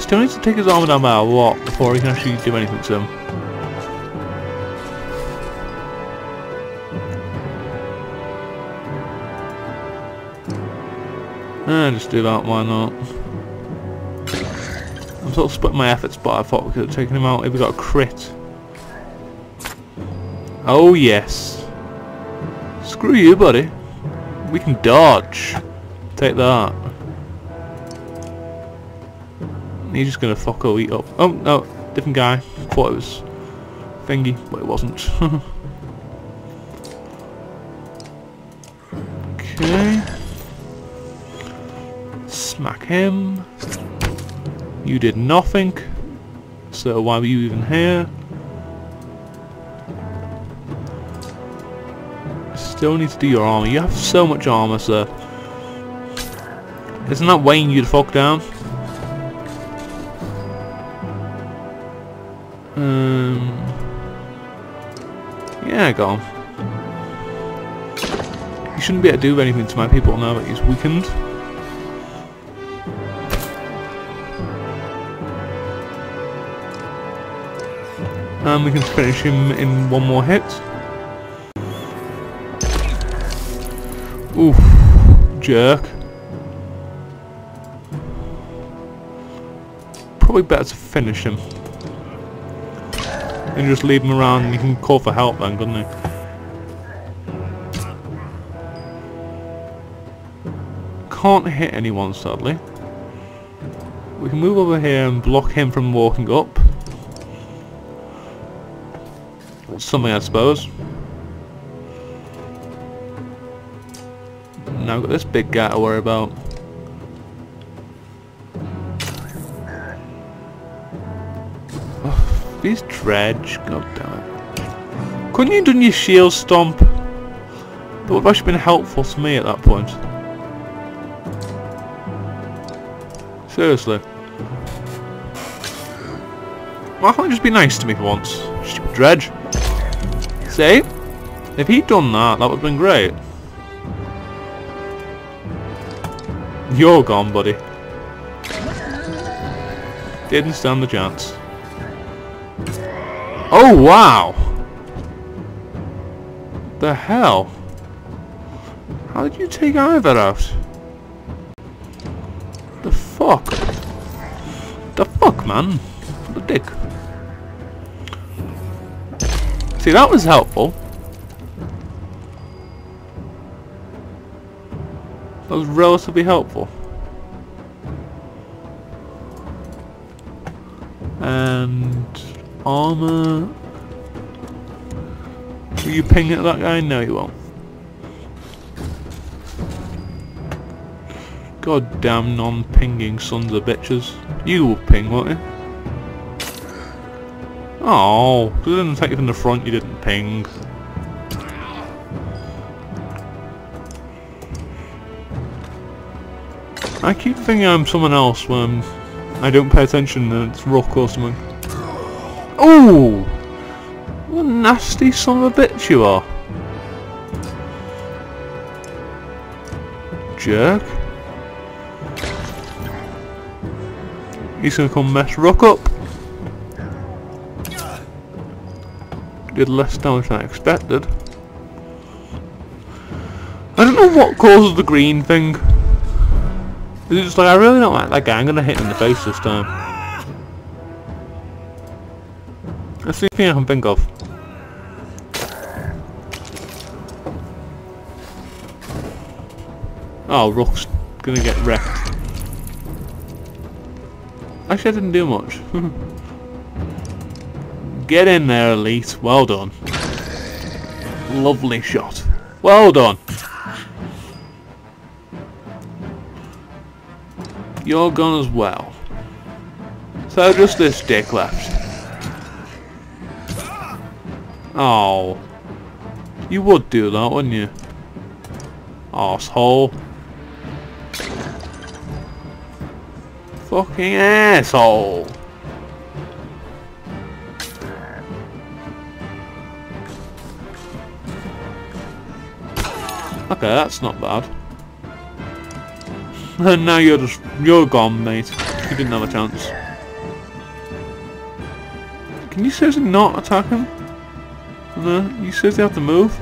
still needs to take his armor down by a lot before he can actually do anything to him. Just do that, why not? I'm sort of splitting my efforts, but I thought we could have taken him out if we got a crit. Oh yes. Screw you, buddy. We can dodge. Take that. He's just gonna fucko eat up. Oh no, different guy. Thought it was thingy, but it wasn't. Okay. Smack him. You did nothing. So why were you even here? Still need to do your armor. You have so much armor, sir. Isn't that weighing you the fuck down? Yeah, go on. He shouldn't be able to do anything to my people now that he's weakened. And we can finish him in one more hit. Oof, jerk. Probably better to finish him. And just leave him around and you can call for help then, couldn't you? Can't hit anyone, sadly. We can move over here and block him from walking up. Something, I suppose. Now I've got this big guy to worry about. Oh, these dredge, god damn it. Couldn't you have done your shield stomp? That would have actually been helpful to me at that point. Seriously. Why can't you just be nice to me for once? Stupid dredge. See? If he'd done that, that would have been great. You're gone, buddy. Didn't stand the chance. Oh, wow! The hell? How did you take either out? The fuck? The fuck, man? What a dick. See, that was helpful. That was relatively helpful. And armor. Will you ping at that guy? No, you won't. Goddamn non-pinging sons of bitches. You will ping, won't you? Oh, because I didn't take you from the front, you didn't ping. I keep thinking I'm someone else when I don't pay attention and it's Rook or something. Oh! What a nasty son of a bitch you are. Jerk. He's gonna come mess Rook up. Did less damage than I expected. I don't know what causes the green thing. It's just like, I really don't like that guy, I'm gonna hit him in the face this time. That's the only thing I can think of. Oh, Rook's gonna get wrecked. Actually, I didn't do much. Get in there, Elite. Well done. Lovely shot. Well done. You're gone as well. So just this dick left. Oh. You would do that, wouldn't you? Arsehole. Fucking asshole. Okay, that's not bad. And now you're gone, mate. You didn't have a chance. Can you seriously not attack him? No, you seriously have to move?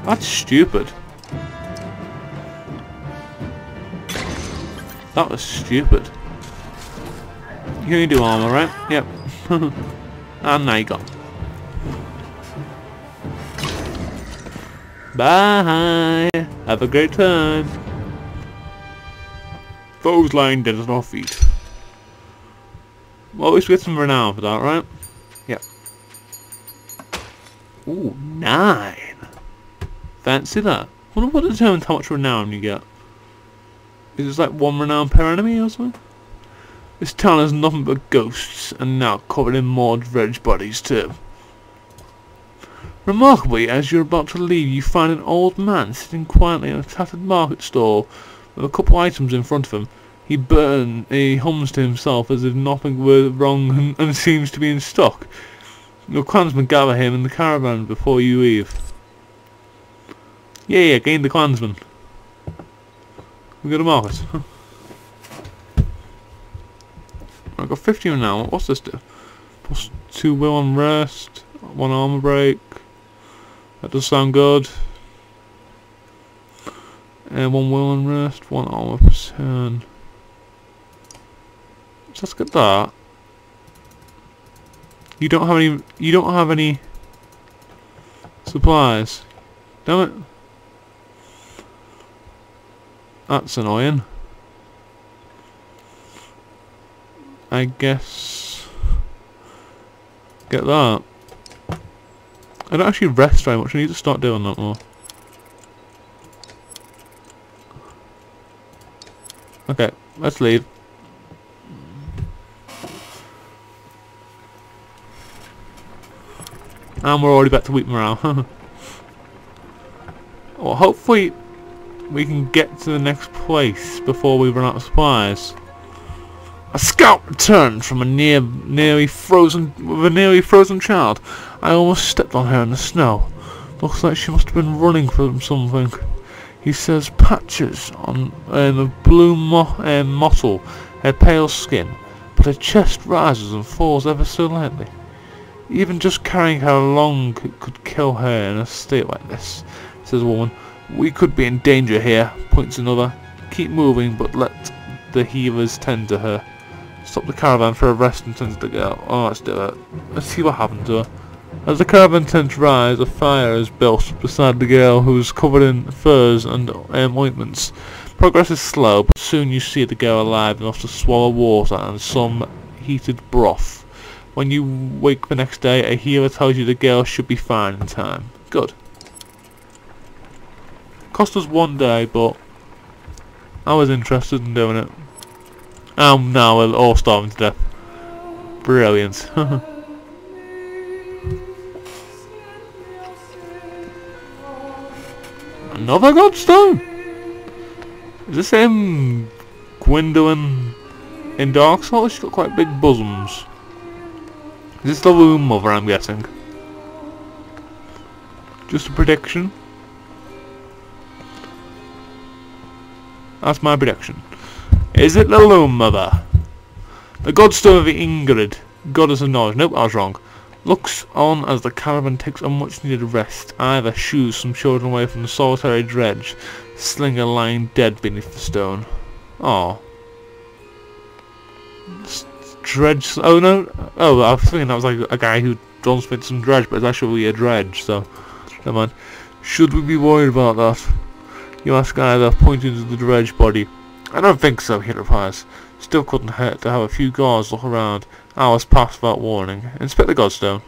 That's stupid. That was stupid. You can only do armor, right? Yep. And now you got. Bye! Have a great time! Foes lying dead at our feet. Well, at least we get some renown for that, right? Yep. Ooh, 9! Fancy that. Wonder what determines how much renown you get. Is it like 1 renown per enemy or something? This town has nothing but ghosts, and now covered in more dredge bodies too. Remarkably, as you're about to leave, you find an old man sitting quietly in a tattered market stall with a couple items in front of him. He hums to himself as if nothing were wrong and seems to be in stock. Your clansmen gather him in the caravan before you leave. Yeah, gain the clansmen. We got a market. I've got 15 now. What's this do? Plus 2 will on rest, 1 armor break. That does sound good. And 1 will on rest, 1 armor per turn. So let's get that. You don't have any. You don't have any supplies. Damn it. That's annoying. I guess get that. I don't actually rest very much. I need to start doing that more. Okay, let's leave. And we're already back to weak morale. Well, hopefully we can get to the next place before we run out of supplies. A scout returned from a nearly frozen child. I almost stepped on her in the snow. Looks like she must have been running from something. He says patches on a blue mottle, her pale skin, but her chest rises and falls ever so lightly. Even just carrying her along could kill her in a state like this, says a woman. We could be in danger here, points another. Keep moving, but let the healers tend to her. Stop the caravan for a rest and tend to the girl. Oh, let's do it. Let's see what happened to her. As the caravan tents rise, a fire is built beside the girl, who is covered in furs and ointments. Progress is slow, but soon you see the girl alive enough to swallow water and some heated broth. When you wake the next day, a healer tells you the girl should be fine in time. Good. Cost us 1 day, but I was interested in doing it. And now we're all starving to death. Brilliant. Another godstone? Is this Gwendolyn in Dark Souls? She's got quite big bosoms. Is this the Womb Mother, I'm guessing? Just a prediction? That's my prediction. Is it the Loom Mother? The Godstone of the Ingrid, Goddess of Knowledge. Nope, I was wrong. Looks on as the caravan takes a much needed rest. Either shoos some children away from the solitary dredge, Slinger lying dead beneath the stone. Oh. Dredge. Oh no. Oh, I was thinking that was like a guy who drums with some dredge, but it's actually a dredge, so never mind. Should we be worried about that? You ask either, pointing to the dredge body. I don't think so, he replies. Still couldn't hurt to have a few guards look around. Hours pass without warning. Inspect the godstone.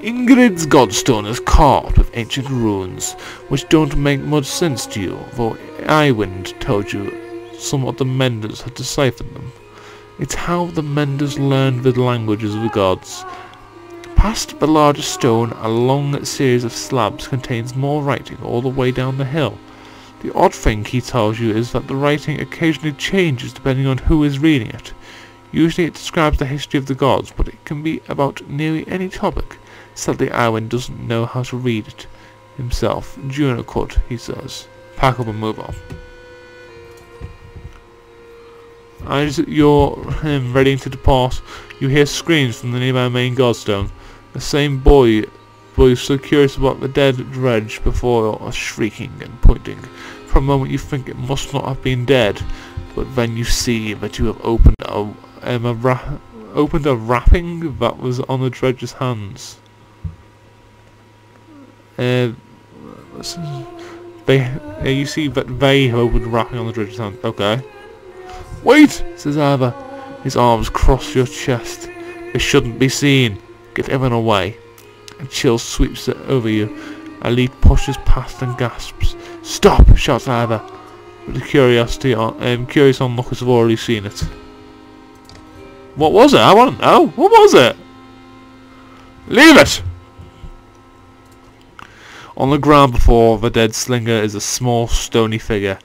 Ingrid's godstone is carved with ancient runes, which don't make much sense to you, though Iwind told you some of the Menders had deciphered them. It's how the Menders learned the languages of the gods. Past the largest stone, a long series of slabs contains more writing all the way down the hill. The odd thing, he tells you, is that the writing occasionally changes depending on who is reading it. Usually it describes the history of the gods, but it can be about nearly any topic. Sadly, Iwind doesn't know how to read it himself. Juno could, he says. Pack up and move on. As you're ready to depart, you hear screams from the nearby main godstone. The same boy was so curious about the dead dredge before shrieking and pointing. For a moment you think it must not have been dead, but then you see that you have opened a wrapping that was on the dredge's hands. You see that they have opened a wrapping on the dredge's hands. Okay. Wait, says Ivor. His arms cross your chest. They shouldn't be seen. Get everyone away. A chill sweeps it over you. A lead pushes past and gasps. Stop! Shouts Ivor. But the curious onlookers have already seen it. What was it? I want to know. What was it? Leave it! On the ground before the dead slinger is a small stony figure,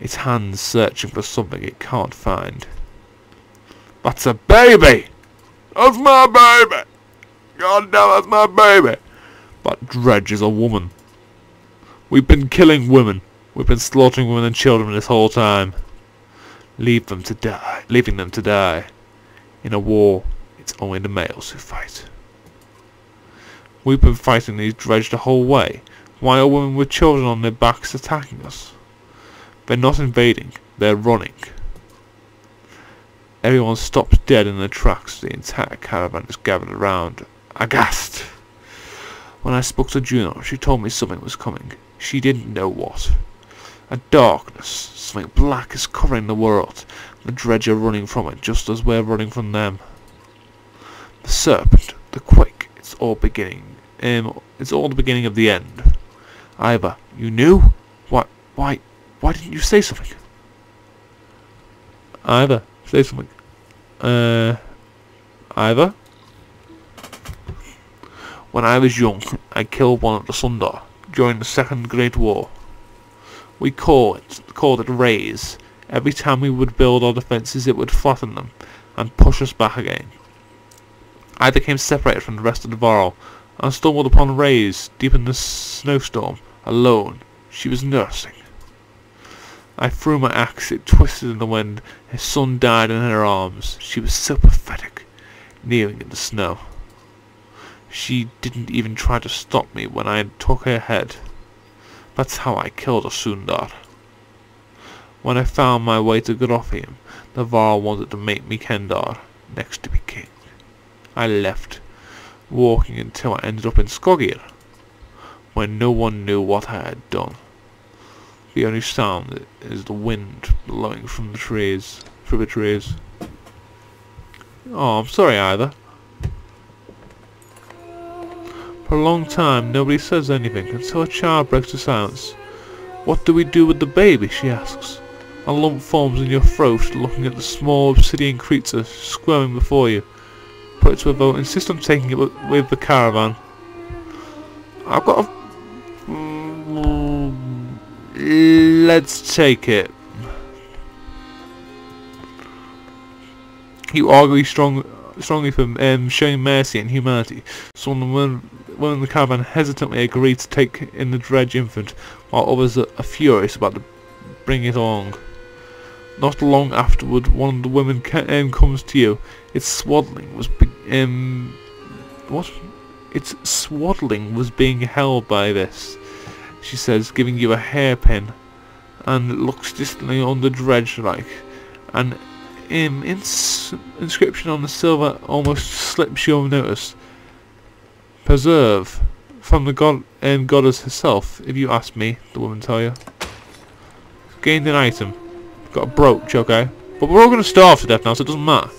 its hands searching for something it can't find. That's a baby! That's my baby! God damn, that's my baby! That dredge is a woman. We've been killing women. We've been slaughtering women and children this whole time. Leaving them to die. In a war, it's only the males who fight. We've been fighting these dredge the whole way. Why are women with children on their backs attacking us? They're not invading, they're running. Everyone stops dead in their tracks. The entire caravan is gathered around, aghast. When I spoke to Juno, she told me something was coming. She didn't know what. A darkness, something black is covering the world. The dredge are running from it, just as we're running from them. The serpent, the quake, it's all beginning. It's all the beginning of the end. Ivor, you knew? Why didn't you say something? Ivor, say something. Ivor? When I was young, I killed one at the Sundar during the Second Great War. We called it raise. Every time we would build our defences, it would flatten them and push us back again. I became separated from the rest of the Varl and stumbled upon Raise deep in the snowstorm, alone. She was nursing. I threw my axe, it twisted in the wind. Her son died in her arms. She was so pathetic, kneeling in the snow. She didn't even try to stop me when I took her head. That's how I killed a Sundar. When I found my way to Grothium, the Varl wanted to make me Kendar, next to be king. I left, walking until I ended up in Skogir, where no one knew what I had done. The only sound is the wind blowing from the trees, through the trees. Oh, I'm sorry, Ivor. For a long time, nobody says anything until a child breaks the silence. What do we do with the baby? She asks. A lump forms in your throat, looking at the small obsidian creature squirming before you. Put it to a vote. Insist on taking it with the caravan. I've got a... let's take it. You argue strongly for showing mercy and humanity. Some of the women in the caravan hesitantly agree to take in the dredge infant, while others are furious about bringing it along. Not long afterward, one of the women comes to you. Its swaddling was being held by this, she says, giving you a hairpin, and looks distantly on the dredge like an inscription on the silver almost slips your notice. Preserve from the goddess herself, if you ask me, the woman tell you. Gained an item. Got a brooch, okay? But we're all going to starve to death now, so it doesn't matter.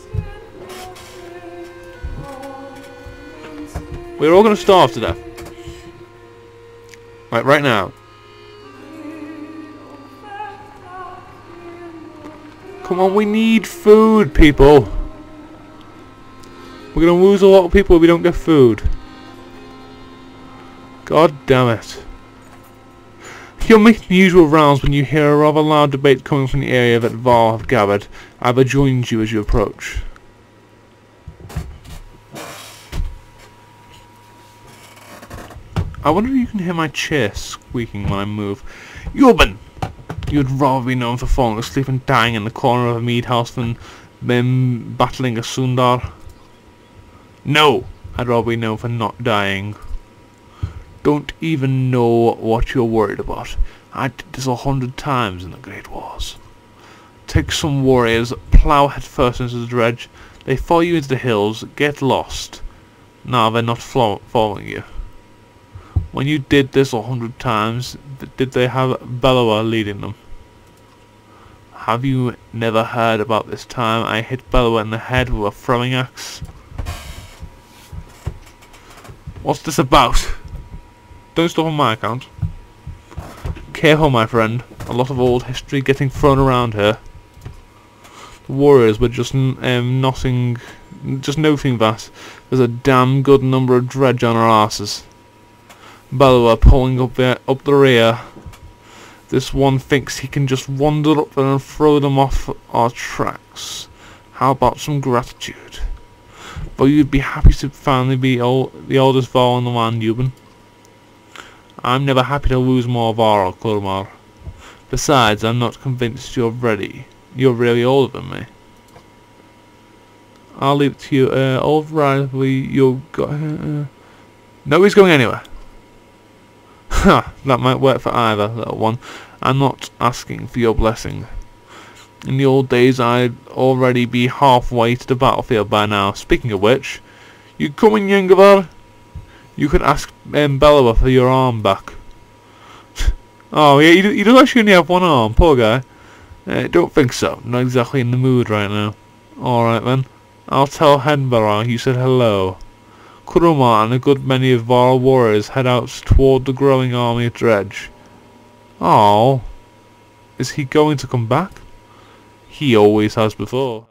We're all going to starve to death. Right now. Come on, we need food, people. We're going to lose a lot of people if we don't get food. God damn it. You're making the usual rounds when you hear a rather loud debate coming from the area that Varl have gathered. Ivor joins you as you approach. I wonder if you can hear my chair squeaking when I move. Yuban! You'd rather be known for falling asleep and dying in the corner of a mead house than battling a Sundar? No! I'd rather be known for not dying. Don't even know what you're worried about. I did this 100 times in the Great Wars. Take some warriors, plough headfirst into the dredge, they follow you into the hills, get lost. Now they're not following you. When you did this 100 times, did they have Bellower leading them? Have you never heard about this time I hit Bellower in the head with a throwing axe? What's this about? Don't stop on my account. Careful, my friend. A lot of old history getting thrown around here. The warriors were just noting that there's a damn good number of dredge on our asses. Bellower pulling up the rear. This one thinks he can just wander up there and throw them off our tracks. How about some gratitude? But you'd be happy to finally be the oldest Varl in the land, Euban. I'm never happy to lose more Varl, Klurmar. Besides, I'm not convinced you're really older than me. I'll leave it to you. Old rivalry, you've got... Nobody's going anywhere. Ha! That might work for either, little one. I'm not asking for your blessing. In the old days, I'd already be halfway to the battlefield by now. Speaking of which, you coming, Yengavar? You could ask Bellower for your arm back. Oh, yeah, he does actually only have one arm, poor guy. Don't think so. Not exactly in the mood right now. Alright then. I'll tell Henbara you said hello. Kuruma and a good many of our warriors head out toward the growing army of Dredge. Oh, is he going to come back? He always has before.